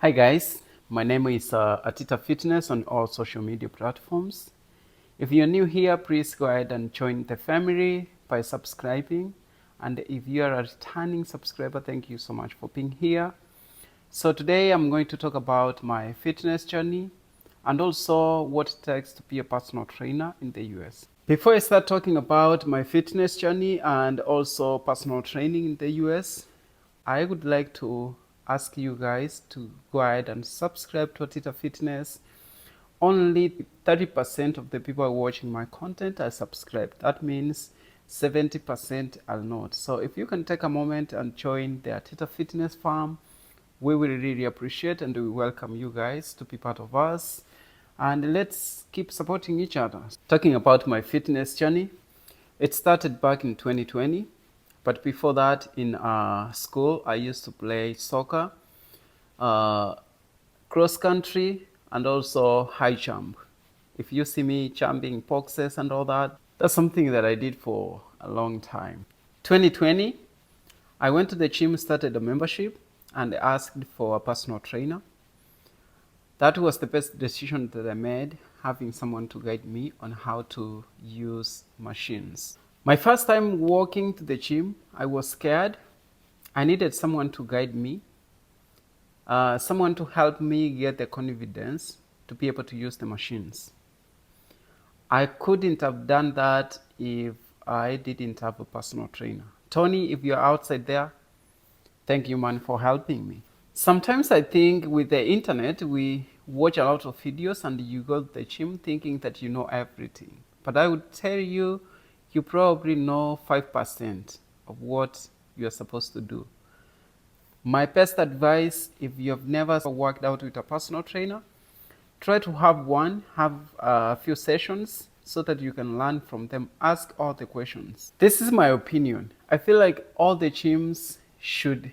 Hi guys, my name is Atitafitness on all social media platforms. If you're new here, please go ahead and join the family by subscribing. And if you are a returning subscriber, thank you so much for being here. So today I'm going to talk about my fitness journey and also what it takes to be a personal trainer in the US. Before I start talking about my fitness journey and also personal training in the US, I would like to ask you guys to go ahead and subscribe to Atitafitness. Only 30% of the people watching my content are subscribed. That means 70% are not. So if you can take a moment and join the Atitafitness farm, we will really appreciate and we welcome you guys to be part of us. And let's keep supporting each other. Talking about my fitness journey, it started back in 2020. But before that, in school, I used to play soccer, cross country, and also high jump. If you see me jumping boxes and all that, that's something that I did for a long time. 2020, I went to the gym, started a membership, and asked for a personal trainer. That was the best decision that I made, having someone to guide me on how to use machines. My first time walking to the gym, I was scared. I needed someone to guide me, someone to help me get the confidence to be able to use the machines. I couldn't have done that if I didn't have a personal trainer. Tony, if you're outside there, thank you, man, for helping me. Sometimes I think with the internet, we watch a lot of videos and you go to the gym thinking that you know everything. But I would tell you, you probably know 5% of what you are supposed to do. My best advice, if you have never worked out with a personal trainer, try to have one, have a few sessions so that you can learn from them, ask all the questions. This is my opinion. I feel like all the gyms should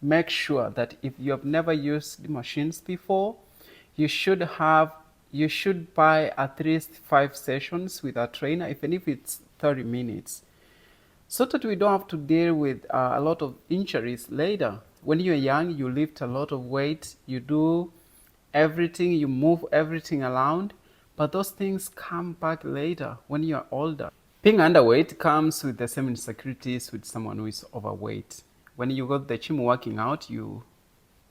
make sure that if you have never used the machines before, you should buy at least 5 sessions with a trainer, even if it's 30 minutes, so that we don't have to deal with a lot of injuries later. When you're young, you lift a lot of weight, you do everything, you move everything around, but those things come back later when you're older. Being underweight comes with the same insecurities with someone who is overweight. When you go to the gym working out, you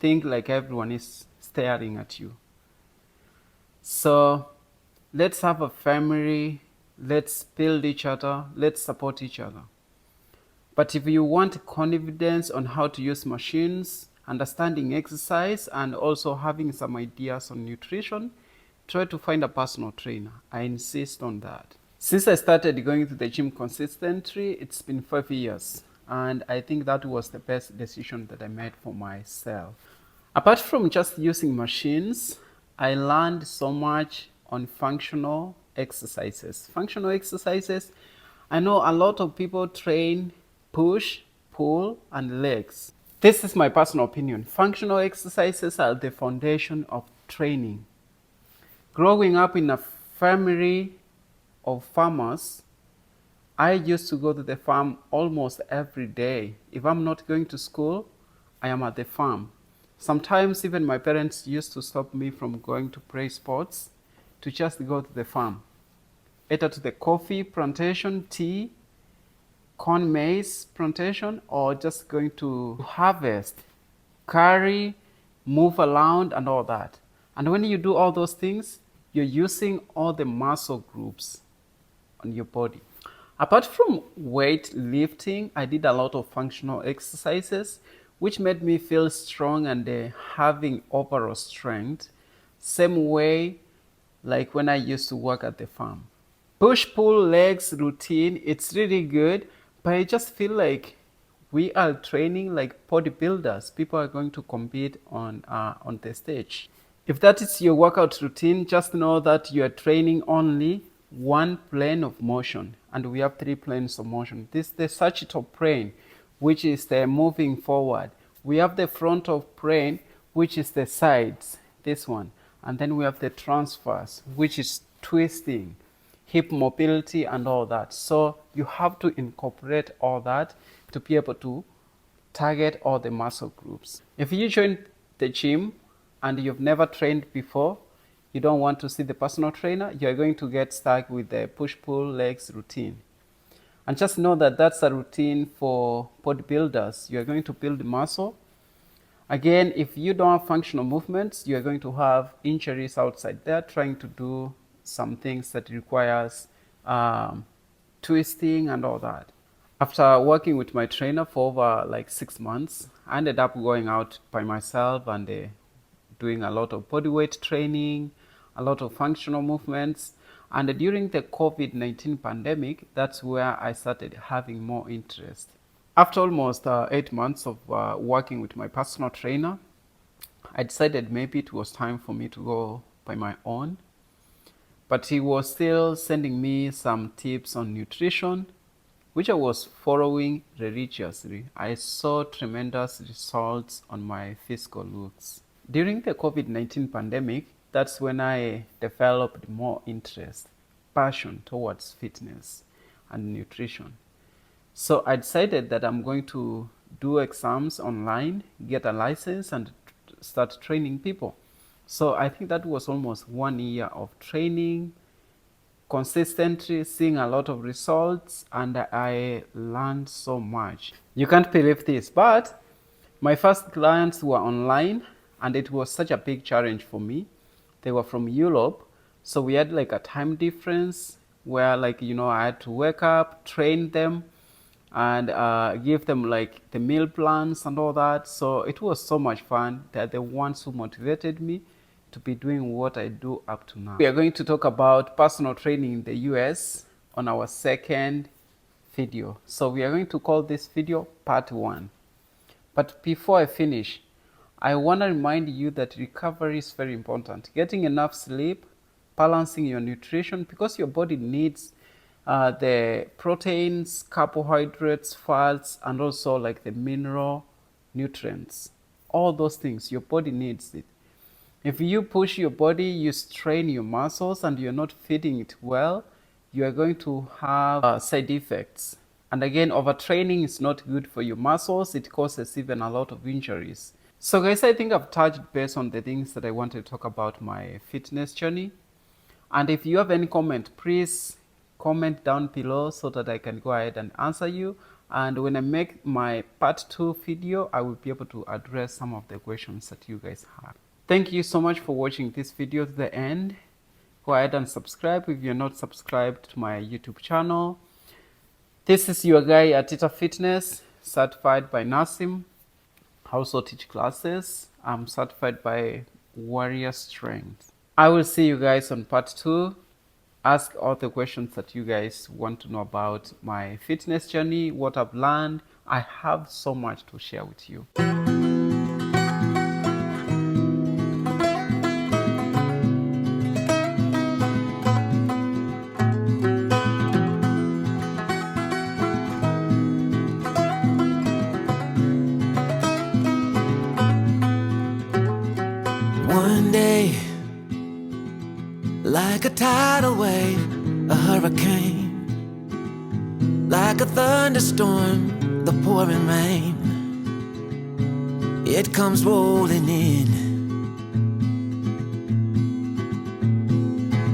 think like everyone is staring at you. So let's have a family, let's build each other, let's support each other. But if you want confidence on how to use machines, understanding exercise, and also having some ideas on nutrition, try to find a personal trainer. I insist on that. Since I started going to the gym consistently, it's been 5 years. And I think that was the best decision that I made for myself. Apart from just using machines, I learned so much on functional exercises. Functional exercises, I know a lot of people train push, pull, and legs. This is my personal opinion. Functional exercises are the foundation of training. Growing up in a family of farmers, I used to go to the farm almost every day. If I'm not going to school, I am at the farm. Sometimes even my parents used to stop me from going to play sports to just go to the farm. Either to the coffee plantation, tea, corn maize plantation, or just going to harvest, carry, move around and all that. And when you do all those things, you're using all the muscle groups on your body. Apart from weight lifting, I did a lot of functional exercises, which made me feel strong and having overall strength, same way like when I used to work at the farm. Push-pull legs routine, it's really good, but I just feel like we are training like bodybuilders. People are going to compete on the stage. If that is your workout routine, just know that you are training only one plane of motion, and we have 3 planes of motion. This is the sagittal plane, which is the moving forward. We have the frontal plane, which is the sides, this one, and then we have the transverse, which is twisting, hip mobility and all that. So you have to incorporate all that to be able to target all the muscle groups. If you join the gym and you've never trained before, you don't want to see the personal trainer, you're going to get stuck with the push-pull legs routine. And just know that that's a routine for bodybuilders. You're going to build muscle. Again, if you don't have functional movements, you're going to have injuries outside there trying to do some things that requires twisting and all that. After working with my trainer for over like 6 months, I ended up going out by myself and doing a lot of body weight training, a lot of functional movements. And during the COVID-19 pandemic, that's where I started having more interest. After almost 8 months of working with my personal trainer, I decided maybe it was time for me to go by my own. But he was still sending me some tips on nutrition, which I was following religiously. I saw tremendous results on my physical looks. During the COVID-19 pandemic, that's when I developed more interest, passion towards fitness and nutrition. So I decided that I'm going to do exams online, get a license, and start training people. So I think that was almost 1 year of training, consistently seeing a lot of results, and I learned so much. You can't believe this, but my first clients were online, and it was such a big challenge for me. They were from Europe, so we had like a time difference where I had to wake up, train them, and give them like the meal plans and all that. So it was so much fun. They're the ones who motivated me to be doing what I do up to now. We are going to talk about personal training in the US on our second video. So we are going to call this video part 1. But before I finish, I want to remind you that recovery is very important. Getting enough sleep, balancing your nutrition, because your body needs the proteins, carbohydrates, fats, and also like the mineral nutrients. All those things, your body needs it. If you push your body, you strain your muscles, and you're not feeding it well, you are going to have side effects. And again, overtraining is not good for your muscles. It causes even a lot of injuries. So guys, I think I've touched base on the things that I wanted to talk about my fitness journey. And if you have any comment, please comment down below so that I can go ahead and answer you. And when I make my part 2 video, I will be able to address some of the questions that you guys have. Thank you so much for watching this video to the end. Go ahead and subscribe if you're not subscribed to my YouTube channel. This is your guy Atitafitness, certified by Nasim. I also teach classes. I'm certified by Warrior Strength. I will see you guys on part 2. Ask all the questions that you guys want to know about my fitness journey, what I've learned. I have so much to share with you. One day, like a tidal wave, a hurricane, like a thunderstorm, the pouring rain, it comes rolling in,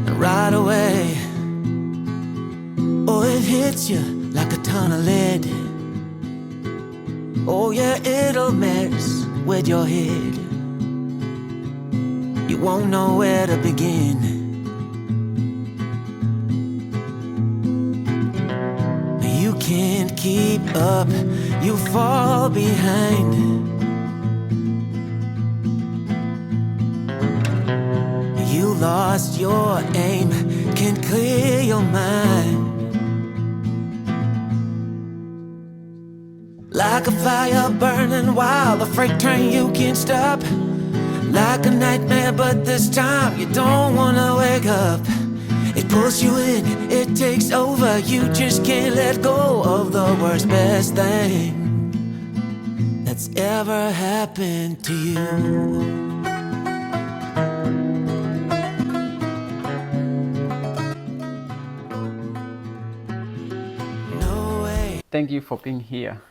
and right away, oh, it hits you like a ton of lead. Oh yeah, it'll mess with your head. You won't know where to begin. You can't keep up, you fall behind. You lost your aim, can't clear your mind. Like a fire burning wild, a freight train you can't stop. Like a nightmare, but this time you don't wanna wake up. It pulls you in, it takes over. You just can't let go of the worst, best thing that's ever happened to you. Thank you for being here.